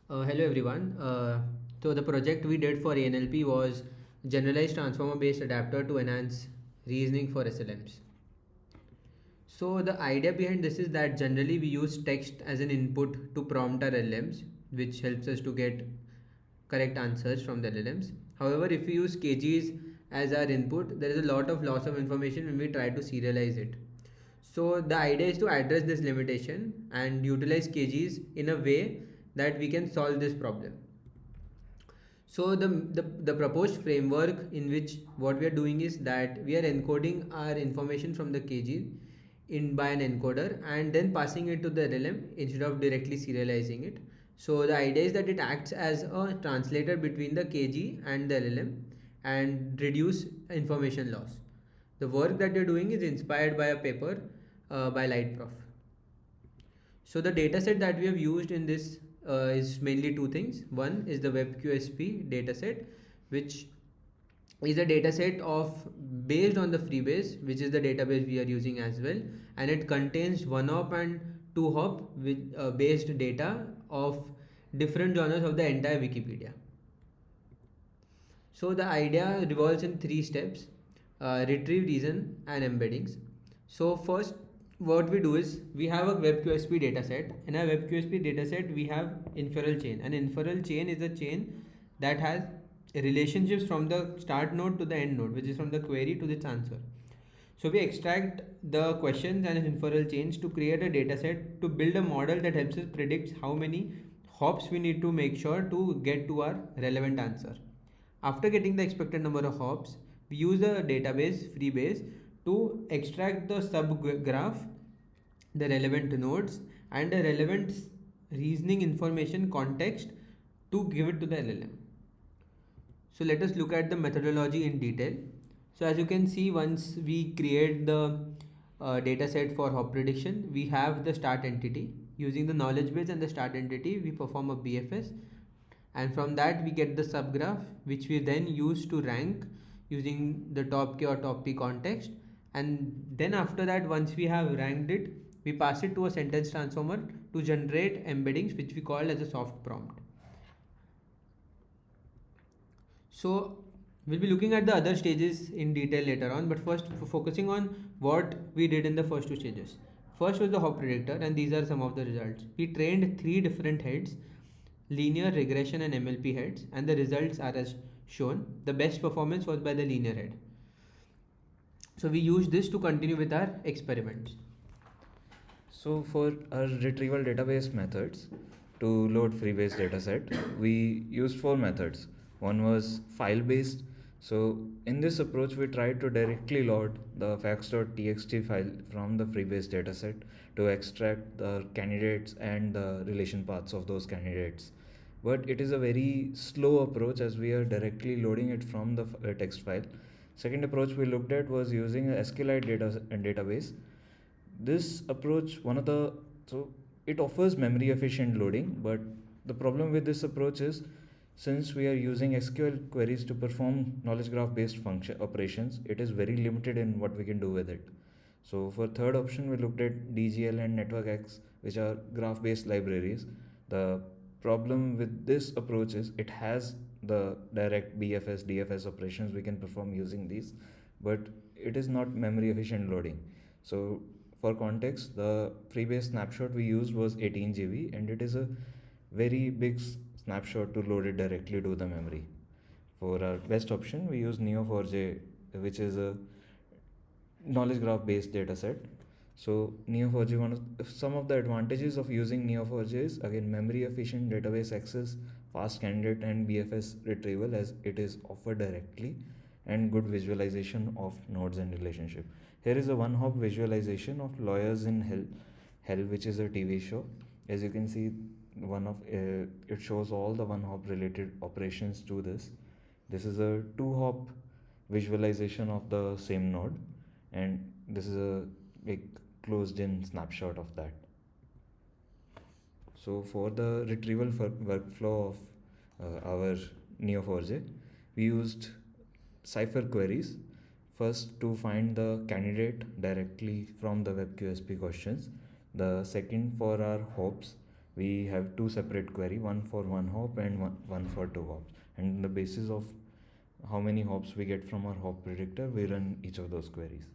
Hello everyone. So the project we did for ANLP was generalized transformer based adapter to enhance reasoning for SLMs. So the idea behind this is that generally we use text as an input to prompt our LLMs, which helps us to get correct answers from the LLMs. However, if we use KGs as our input, there is a lot of loss of information when we try to serialize it. So the idea is to address this limitation and utilize KGs in a way that we can solve this problem. So the proposed framework in which what we are doing is that we are encoding our information from the KG in by an encoder and then passing it to the LLM instead of directly serializing it. So the idea is that it acts as a translator between the KG and the LLM and reduce information loss. The work that you're doing is inspired by a paper by Lightprof. So the dataset that we have used in this is mainly two things. One is the WebQSP dataset, which is a dataset of based on the Freebase, which is the database we are using as well, and it contains one hop and two hop with based data of different genres of the entire Wikipedia. So the idea revolves in three steps: retrieve, reason, and embeddings. So first, what we do is we have a WebQSP dataset. In our WebQSP dataset, we have inferal chain. An inferal chain is a chain that has relationships from the start node to the end node, which is from the query to its answer. So we extract the questions and inferal chains to create a dataset to build a model that helps us predict how many hops we need to make sure to get to our relevant answer. After getting the expected number of hops, we use a database, Freebase, to extract the subgraph, the relevant nodes, and the relevant reasoning information context to give it to the LLM. So let us look at the methodology in detail. So as you can see, once we create the data set for hop prediction, we have the start entity. Using the knowledge base and the start entity, we perform a BFS, and from that we get the subgraph, which we then use to rank using the top k or top p context. And then after that, once we have ranked it, we pass it to a sentence transformer to generate embeddings, which we call as a soft prompt. So we'll be looking at the other stages in detail later on, but first focusing on what we did in the first two stages. First was the hop predictor, and these are some of the results. We trained three different heads: linear, regression, and MLP heads, and the results are as shown. The best performance was by the linear head. So we used this to continue with our experiments. So for our retrieval database methods to load Freebase dataset, we used four methods. One was file based. So in this approach, we tried to directly load the facts.txt file from the Freebase dataset to extract the candidates and the relation paths of those candidates. But it is a very slow approach as we are directly loading it from the text file. Second approach we looked at was using a SQLite database. This approach, so it offers memory efficient loading, but the problem with this approach is since we are using SQL queries to perform knowledge graph based function operations, it is very limited in what we can do with it. So for third option, we looked at DGL and NetworkX, which are graph based libraries. The problem with this approach is it has the direct BFS, DFS operations we can perform using these, but it is not memory efficient loading. So for context, the Freebase snapshot we used was 18 GB, and it is a very big snapshot to load it directly to the memory. For our best option, we use Neo4j, which is a knowledge graph based dataset. So Neo4j, some of the advantages of using Neo4j is again memory efficient database access, fast candidate and BFS retrieval as it is offered directly, and good visualization of nodes and relationship. Here is a one hop visualization of Lawyers in Hell, which is a TV show. As you can see, it shows all the one hop related operations to this. This is a two hop visualization of the same node, and this is a big closed in snapshot of that. So for the retrieval workflow of our Neo4j, we used cipher queries. First, to find the candidate directly from the WebQSP questions. The second, for our hops, we have two separate query, one for one hop and one for two hops. And on the basis of how many hops we get from our hop predictor, we run each of those queries.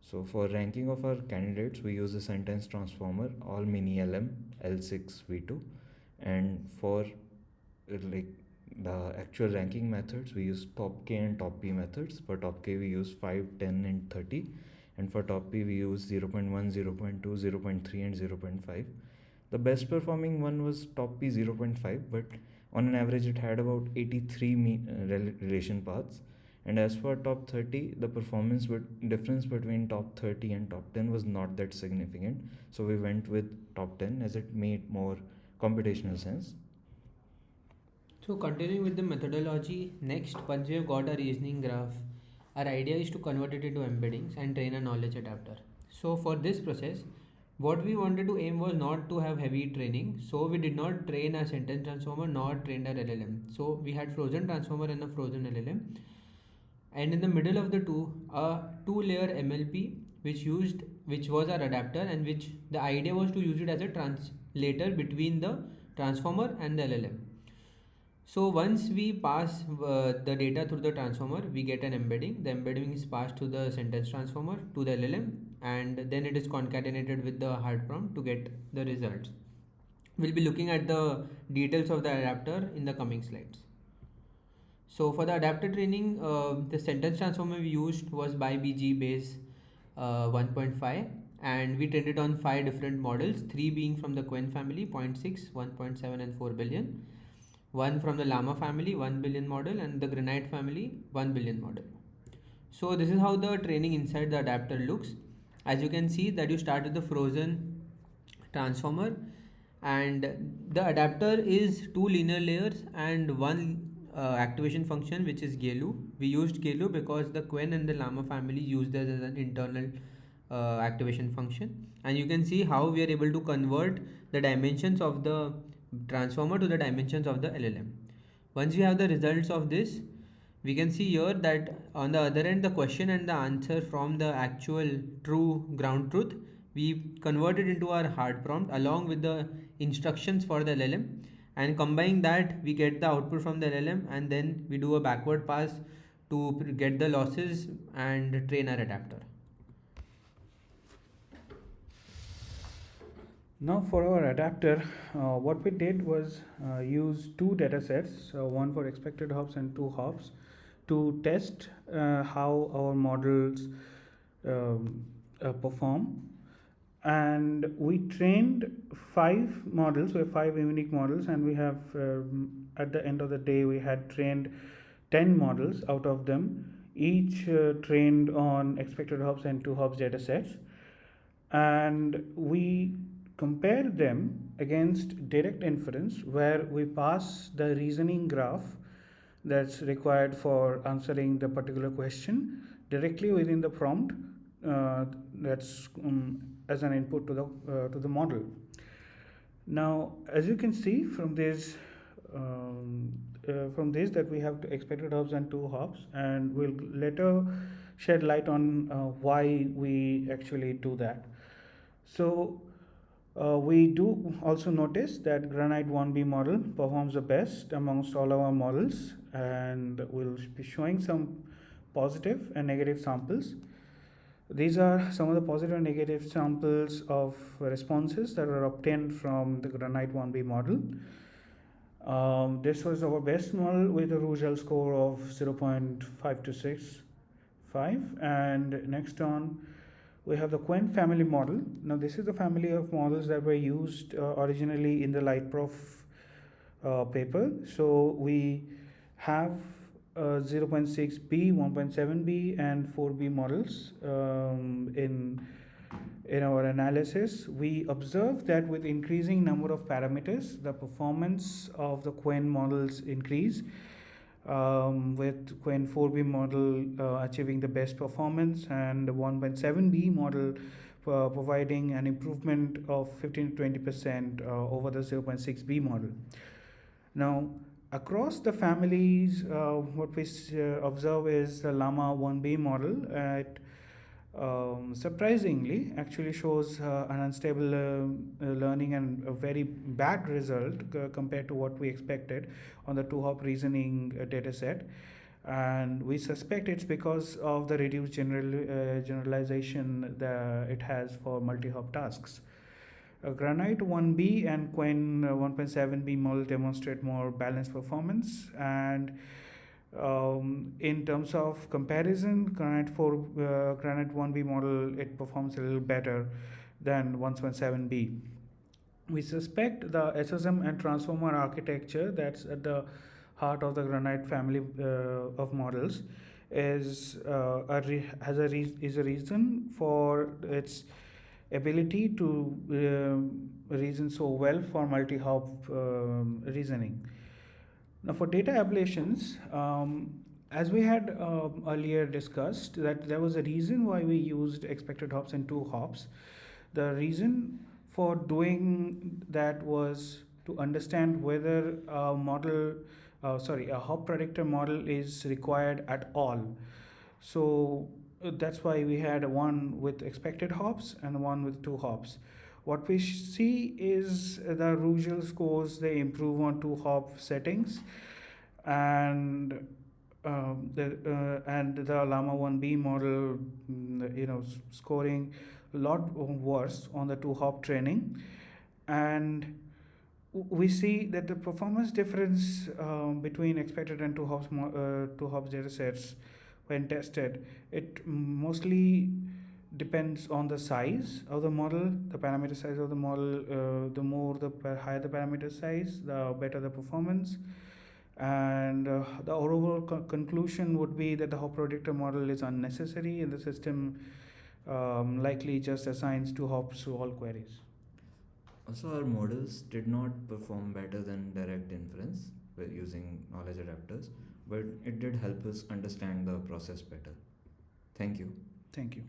So for ranking of our candidates, we use a sentence transformer, all mini LM L6 V2. And for like the actual ranking methods, we use top K and top P methods. For top K, we use 5, 10, and 30. And for top P, we use 0.1, 0.2, 0.3, and 0.5. The best performing one was top P 0.5, but on an average, it had about 83 relation paths. And as for top 30, the performance difference between top 30 and top 10 was not that significant. So we went with top 10 as it made more computational sense. So continuing with the methodology, next once we have got a reasoning graph, our idea is to convert it into embeddings and train a knowledge adapter. So for this process, what we wanted to aim was not to have heavy training. So we did not train a sentence transformer nor trained our LLM. So we had frozen transformer and a frozen LLM. And in the middle of the two, a two-layer MLP which was our adapter, and which the idea was to use it as a translator between the transformer and the LLM. So once we pass the data through the transformer, we get an embedding. The embedding is passed to the sentence transformer to the LLM, and then it is concatenated with the hard prompt to get the results. We'll be looking at the details of the adapter in the coming slides. So for the adapter training, the sentence transformer we used was by BG base 1.5, and we trained it on 5 different models, 3 being from the Quen family, 0.6, 1.7 and 4 billion. One from the Llama family, 1 billion model, and the Granite family, 1 billion model. So this is how the training inside the adapter looks. As you can see that you start with the frozen transformer, and the adapter is 2 linear layers and one activation function, which is GALU. We used GALU because the Quen and the Llama family used this as an internal activation function. And you can see how we are able to convert the dimensions of the transformer to the dimensions of the LLM. Once we have the results of this, we can see here that on the other end, the question and the answer from the actual true ground truth, we convert it into our hard prompt along with the instructions for the LLM, and combine that, we get the output from the LLM, and then we do a backward pass to get the losses and train our adapter. Now for our adapter, what we did was use two data sets, one for expected hops and two hops, to test how our models perform. And we trained 5 models, we have 5 unique models, and we have at the end of the day we had trained 10 models out of them, each trained on expected hops and two hops data sets. And we compare them against direct inference, where we pass the reasoning graph that's required for answering the particular question directly within the prompt that's as an input to the model. Now, as you can see from this that we have expected hops and two hops, and we'll later shed light on why we actually do that. So we do also notice that Granite 1B model performs the best amongst all our models, and we'll be showing some positive and negative samples. These are some of the positive and negative samples of responses that were obtained from the Granite 1B model. This was our best model with a Rougeal score of 0.5265, and next on we have the Quen family model. Now this is the family of models that were used originally in the LightProf paper. So we have 0.6b, 1.7b and 4b models in our analysis. We observed that with increasing number of parameters, the performance of the Quen models increase, with Quen 4b model achieving the best performance, and the 1.7b model providing an improvement of 15 to 20% over the 0.6b model. Now, across the families, what we observe is the Llama 1b model. It Surprisingly, actually shows an unstable learning and a very bad result compared to what we expected on the two-hop reasoning data set. And we suspect it's because of the reduced generalization that it has for multi-hop tasks. Granite 1B and Quen 1.7B model demonstrate more balanced performance, and in terms of comparison, Granite 1B model, it performs a little better than 1.7B. We suspect the SSM and transformer architecture that's at the heart of the Granite family of models is a reason for its ability to reason so well for multi-hop reasoning. Now, for data ablations, as we had earlier discussed, that there was a reason why we used expected hops and two hops. The reason for doing that was to understand whether a hop predictor model is required at all. So that's why we had one with expected hops and one with two hops. What we see is the usual scores, they improve on two hop settings, and the Llama 1B model, scoring a lot worse on the two hop training. And we see that the performance difference between expected and two hops data sets when tested, it mostly depends on the size of the model, the parameter size of the model. The higher the parameter size, the better the performance. And the overall conclusion would be that the hop predictor model is unnecessary, and the system likely just assigns two hops to all queries. Also, our models did not perform better than direct inference with using knowledge adapters, but it did help us understand the process better. Thank you. Thank you.